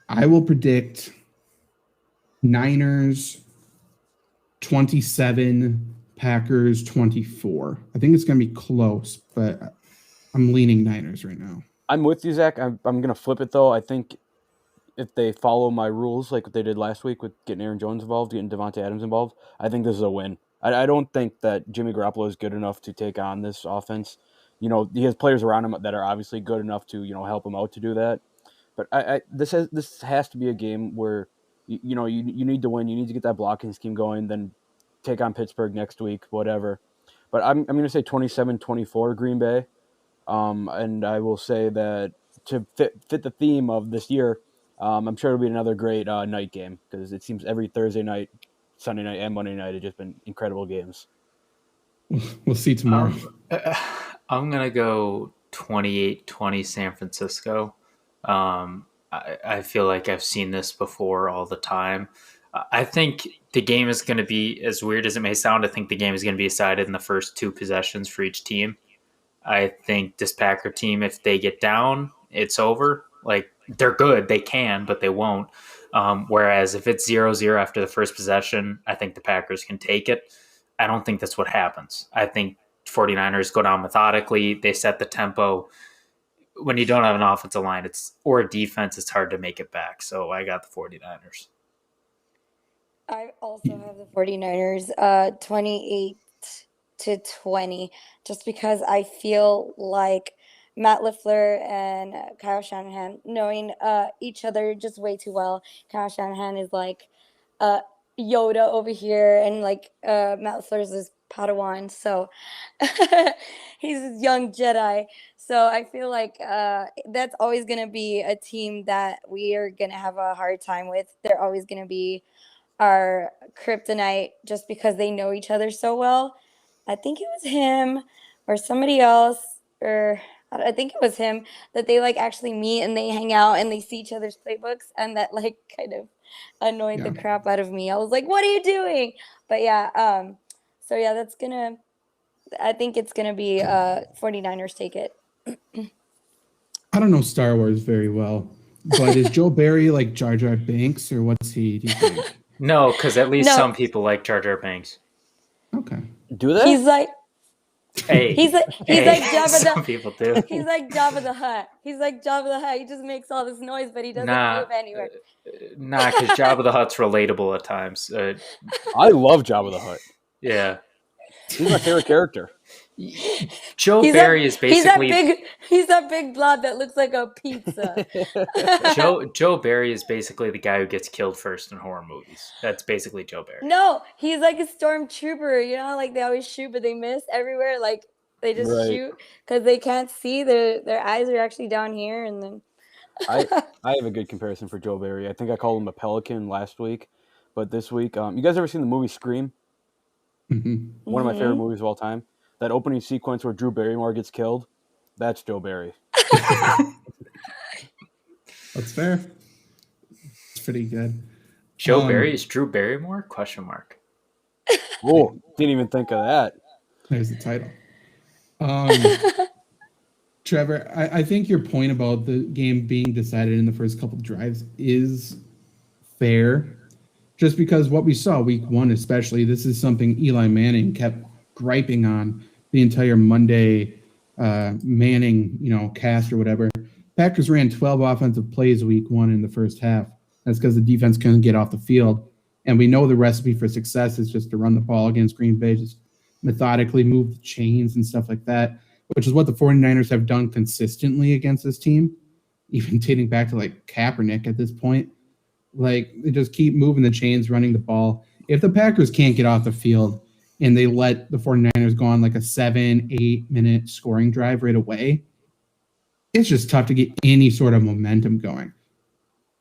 I will predict Niners 27, Packers 24. I think it's going to be close, but I'm leaning Niners right now. I'm with you, Zach. I'm going to flip it, though. I think if they follow my rules like what they did last week with getting Aaron Jones involved, getting Devontae Adams involved, I think this is a win. I don't think that Jimmy Garoppolo is good enough to take on this offense. he has players around him that are obviously good enough to help him out to do that. But this has to be a game where you need to win. You need to get that blocking scheme going. Then take on Pittsburgh next week, whatever. But I'm going to say 27-24 Green Bay. And I will say that to fit the theme of this year, I'm sure it'll be another great night game because it seems every Thursday night, Sunday night, and Monday night have just been incredible games. We'll see tomorrow. I'm going to go 28-20 San Francisco. I feel like I've seen this before all the time. I think the game is going to be, as weird as it may sound, I think the game is going to be decided in the first 2 possessions for each team. I think this Packer team, if they get down, it's over. Like, they're good. They can, but they won't. Whereas if it's 0-0 after the first possession, I think the Packers can take it. I don't think that's what happens. I think 49ers go down methodically. They set the tempo. When you don't have an offensive line or a defense, it's hard to make it back. So I got the 49ers. I also have the 49ers 28-20, just because I feel like Matt LaFleur and Kyle Shanahan, knowing each other just way too well. Kyle Shanahan is like Yoda over here, and like Matt LaFleur is his Padawan, so he's a young Jedi. So I feel like that's always going to be a team that we are going to have a hard time with. They're always going to be our kryptonite just because they know each other so well. I think it was him or somebody else, or I think it was him, that they like actually meet and they hang out and they see each other's playbooks, and that like kind of annoyed the crap out of me. I was like, what are you doing? But yeah, so yeah, I think it's gonna be 49ers take it. I don't know Star Wars very well, but is Joe Barry like Jar Jar Binks, or what's he? Do you think? No, because at least some people like Jar Jar Binks. Okay. Do they? He's like Jabba some people do. He's like Jabba the Hutt. He's like Jabba the Hutt. He just makes all this noise, but he doesn't move anywhere. Nah, because Jabba the Hutt's relatable at times. I love Jabba the Hutt. Yeah. He's my favorite character. Joe Barry is basically he's that big blob that looks like a pizza. Joe Barry is basically the guy who gets killed first in horror movies. That's basically Joe Barry. No, he's like a stormtrooper. You know how like they always shoot but they miss everywhere? Like they just shoot because they can't see. Their eyes are actually down here, and then I have a good comparison for Joe Barry. I think I called him a pelican last week, but this week, you guys ever seen the movie Scream? Mm-hmm. One of my favorite movies of all time. That opening sequence where Drew Barrymore gets killed, that's Joe Barry. That's fair. It's pretty good. Joe Barry is Drew Barrymore? Question mark. Oh, didn't even think of that. There's the title. Trevor, I think your point about the game being decided in the first couple of drives is fair. Just because what we saw week 1, especially, this is something Eli Manning kept griping on the entire Monday Manning, cast or whatever. Packers ran 12 offensive plays week 1 in the first half. That's because the defense couldn't get off the field. And we know the recipe for success is just to run the ball against Green Bay, just methodically move the chains and stuff like that, which is what the 49ers have done consistently against this team, even dating back to like Kaepernick at this point. Like, they just keep moving the chains, running the ball. If the Packers can't get off the field and they let the 49ers go on like a 7-8 minute scoring drive right away, it's just tough to get any sort of momentum going.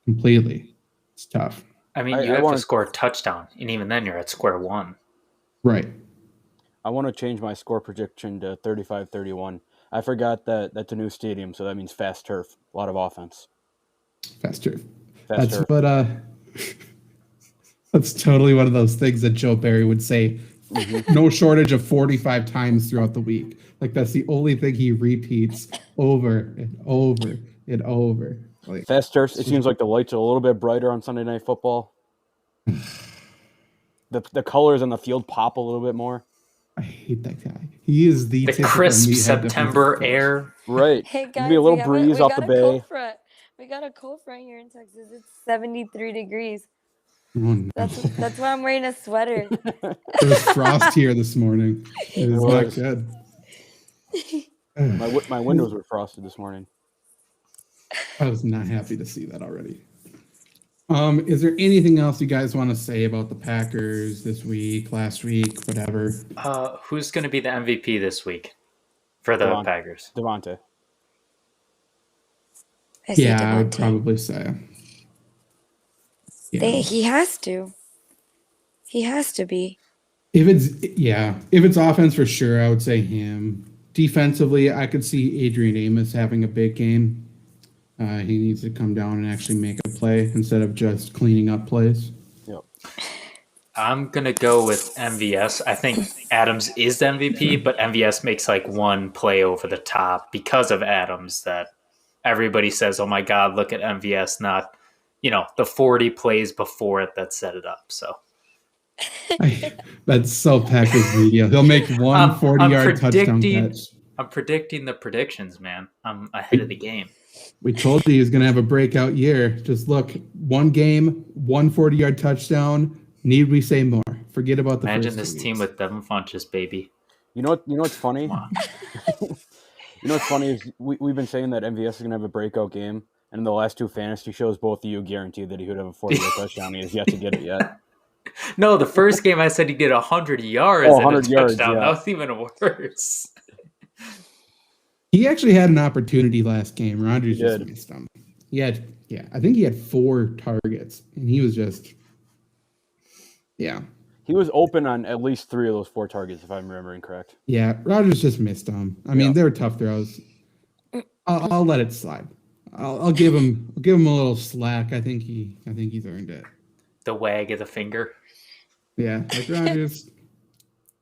Completely. It's tough. I mean, you have to score a touchdown, and even then you're at square one. Right. I want to change my score prediction to 35-31. I forgot that that's a new stadium, so that means fast turf. A lot of offense. Fast turf. Fast That's turf. what that's totally one of those things that Joe Barry would say no shortage of 45 times throughout the week. Like, that's the only thing he repeats over and over and over. Like, Fast turf. It seems like the lights are a little bit brighter on Sunday Night Football. The colors on the field pop a little bit more. I hate that guy. He is the crisp September air. Right. Hey guys, be a little breeze off the bay. We got a cold front here in Texas. It's 73 degrees. Oh, no. That's why I'm wearing a sweater. There was frost here this morning. It was not good. My windows were frosted this morning. I was not happy to see that already. Is there anything else you guys want to say about the Packers this week, last week, whatever? Who's going to be the MVP this week for the Packers? Devontae. Yeah, I would probably say. Yeah. He has to. He has to be. If it's offense for sure, I would say him. Defensively, I could see Adrian Amos having a big game. He needs to come down and actually make a play instead of just cleaning up plays. Yep. I'm going to go with MVS. I think Adams is the MVP, but MVS makes like one play over the top because of Adams that everybody says, oh my God, look at MVS, not, the 40 plays before it that set it up. So that's so Packers media. He'll make one 40-yard touchdown catch. I'm predicting the predictions, man. I'm ahead of the game. We told you he was going to have a breakout year. Just look, one game, one 40-yard touchdown. Need we say more? Forget about the Imagine first this team with Devin Funchess, baby. You know what's funny? You know what's funny is we've been saying that MVS is going to have a breakout game, and in the last two fantasy shows, both of you guaranteed that he would have a 40-yard touchdown. He has yet to get it yet. No, the first game I said he'd get 100 yards. 100 yards, touchdown. yeah. That was even worse. He actually had an opportunity last game. Rodgers just missed him. I think he had 4 targets, and he was just, He was open on at least 3 of those 4 targets, if I'm remembering correct. Yeah, Rodgers just missed them. I mean, they were tough throws. I'll let it slide. I'll give him a little slack. I think he's earned it. The wag of the finger. Yeah, like Rodgers,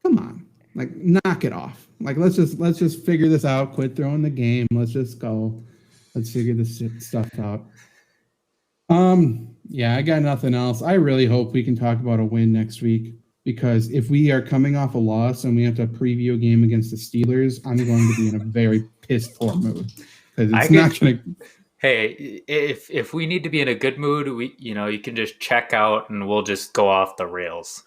come on, like knock it off. Like let's just figure this out. Quit throwing the game. Let's just go. Let's figure this stuff out. I got nothing else. I really hope we can talk about a win next week, because if we are coming off a loss and we have to preview a game against the Steelers, I'm going to be in a very pissed poor mood, because it's not going to. Hey, if we need to be in a good mood, you can just check out and we'll just go off the rails.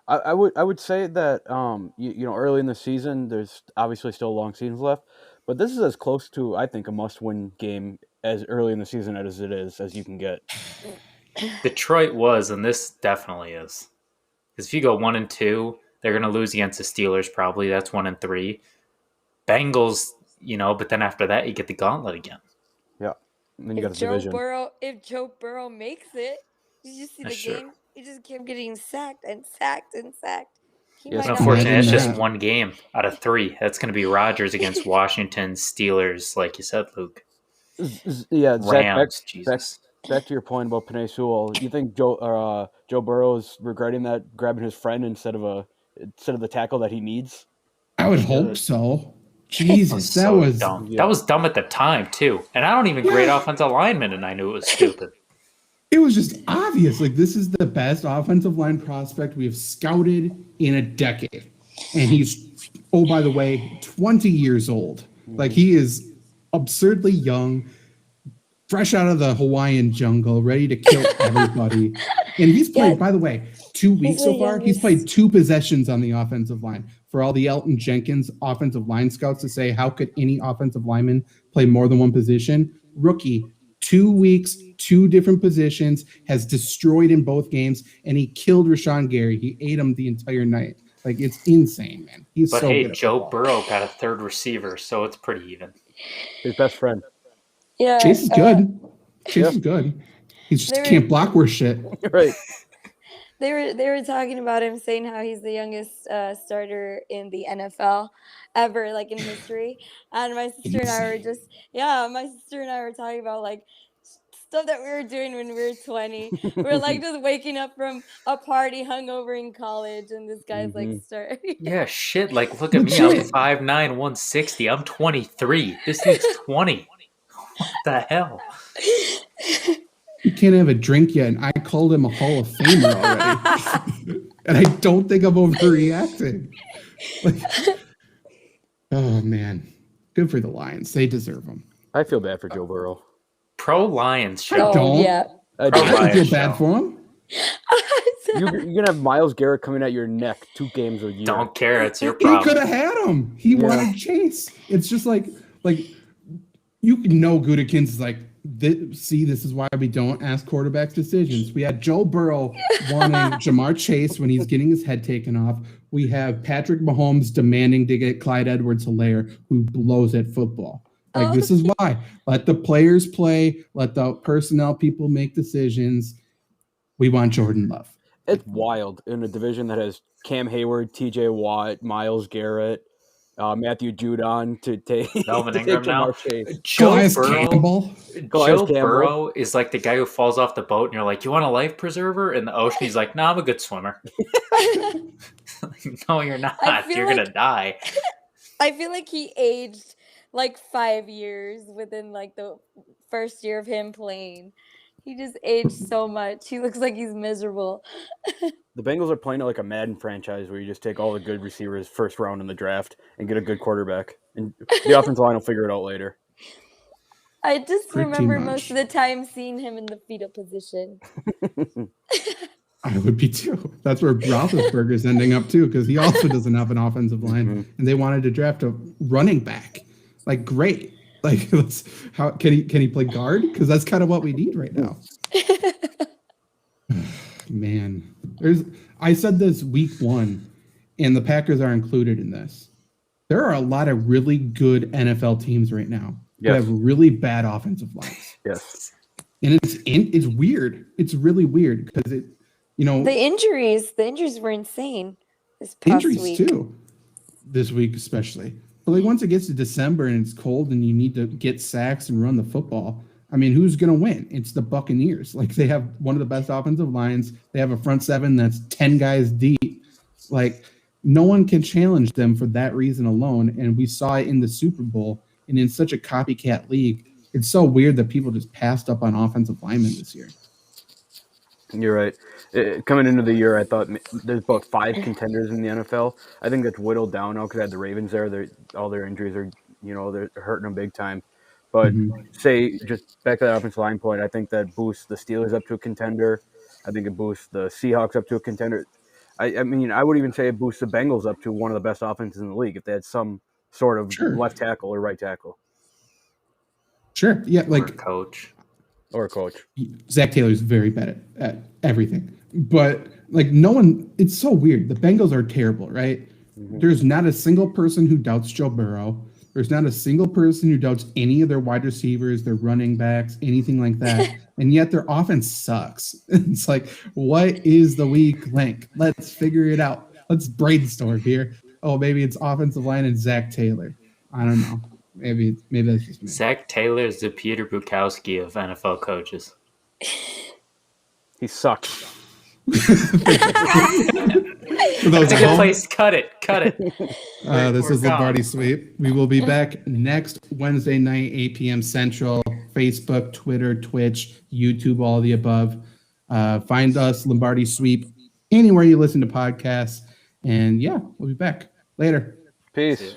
I would say that early in the season, there's obviously still a long season left, but this is as close to, I think, a must-win game as early in the season as it is as you can get. Detroit was, and this definitely is. Because if you go 1-2, they're going to lose against the Steelers probably. That's 1-3. Bengals, but then after that, you get the gauntlet again. Yeah. And then you got the division. If Joe Burrow makes it, did you see the game? He just kept getting sacked and sacked and sacked. It's unfortunate. It's just one game out of 3. That's going to be Rodgers against Washington, Steelers, like you said, Luke. Yeah, Rams, Zach, back to your point about Penei Sewell. Do you think Joe Burrow is regretting that, grabbing his friend instead of the tackle that he needs? I would hope so. Jesus, that was dumb. Yeah. That was dumb at the time too, and I don't even grade offensive linemen, and I knew it was stupid. It was just obvious. Like, this is the best offensive line prospect we have scouted in a decade, and he's, oh by the way, 20 years old. Like, he is absurdly young, fresh out of the Hawaiian jungle, ready to kill everybody. And he's played, by the way, 2 weeks so far. He's played 2 possessions on the offensive line. For all the Elton Jenkins offensive line scouts to say, how could any offensive lineman play more than one position? Rookie, 2 weeks, 2 different positions, has destroyed in both games, and he killed Rashawn Gary. He ate him the entire night. Like, it's insane, man. He's so good. But hey, Joe Burrow got a 3rd receiver, so it's pretty even. His best friend. Yeah, Chase is good. Chase is good. He just can't block worse shit. Right. They were talking about him, saying how he's the youngest starter in the NFL ever, like in history. And my sister and I were talking about like stuff that we were doing when we were 20. We were like just waking up from a party hungover in college, and this guy's like starting. Yeah, shit. Like, look at me. I'm 5'9", 160. I'm 23. This dude's 20. What the hell? He can't have a drink yet, and I called him a Hall of Famer already. And I don't think I'm overreacting. Like, oh, man. Good for the Lions. They deserve them. I feel bad for Joe Burrow. Pro Lions show. I don't. Yeah. I feel bad for him. You're gonna have Myles Garrett coming at your neck 2 games a year. Don't care. It's your He problem. could have had him. He wanted Chase. It's just like you know Gutekunst is like, this is why we don't ask quarterbacks decisions. We had Joe Burrow wanting Jamar Chase when he's getting his head taken off. We have Patrick Mahomes demanding to get Clyde Edwards-Helaire, who blows at football. Like, this is why. Let the players play. Let the personnel people make decisions. We want Jordan Love. It's wild in a division that has Cam Hayward, TJ Watt, Myles Garrett, Matthew Judon to take Melvin Ingram now. Joe Campbell. Joe Burrow is like the guy who falls off the boat and you're like, you want a life preserver in the ocean? He's like, no, I'm a good swimmer. No, you're not. You're going to die. I feel like he aged like 5 years within like the first year of him playing. He just aged so much. He looks like he's miserable. The Bengals are playing it like a Madden franchise where you just take all the good receivers first round in the draft and get a good quarterback. And the offensive line will figure it out later. I just remember most of the time seeing him in the fetal position. I would be too. That's where Roethlisberger's ending up too, because he also doesn't have an offensive line, and they wanted to draft a running back. Like, great. Like, how can he play guard? Because that's kind of what we need right now. Man, I said this week 1, and the Packers are included in this. There are a lot of really good NFL teams right now that have really bad offensive lines. Yes, and it's weird. It's really weird because the injuries were insane this past injuries week. too. This week especially, but like once it gets to December and it's cold and you need to get sacks and run the football. I mean, who's going to win? It's the Buccaneers. Like, they have one of the best offensive lines. They have a front seven that's 10 guys deep. Like, no one can challenge them for that reason alone. And we saw it in the Super Bowl. And in such a copycat league, it's so weird that people just passed up on offensive linemen this year. You're right. Coming into the year, I thought there's about 5 contenders in the NFL. I think that's whittled down now because I had the Ravens there. All their injuries are, they're hurting them big time. But say, just back to that offensive line point, I think that boosts the Steelers up to a contender. I think it boosts the Seahawks up to a contender. I mean, I would even say it boosts the Bengals up to one of the best offenses in the league if they had some sort of left tackle or right tackle. Sure. Yeah, like or a coach. Zach Taylor's very bad at everything. But like no one, it's so weird. The Bengals are terrible, right? There's not a single person who doubts Joe Burrow. There's not a single person who doubts any of their wide receivers, their running backs, anything like that. And yet their offense sucks. It's like, what is the weak link? Let's figure it out. Let's brainstorm here. Oh, maybe it's offensive line and Zach Taylor. I don't know. Maybe that's just me. Zach Taylor is the Peter Bukowski of NFL coaches. He sucks. That's a good place. Cut it. This is Lombardi Sweep. We will be back next Wednesday night, 8 p.m. Central. Facebook, Twitter, Twitch, YouTube, all of the above. Find us, Lombardi Sweep, anywhere you listen to podcasts. And yeah, we'll be back later. Peace.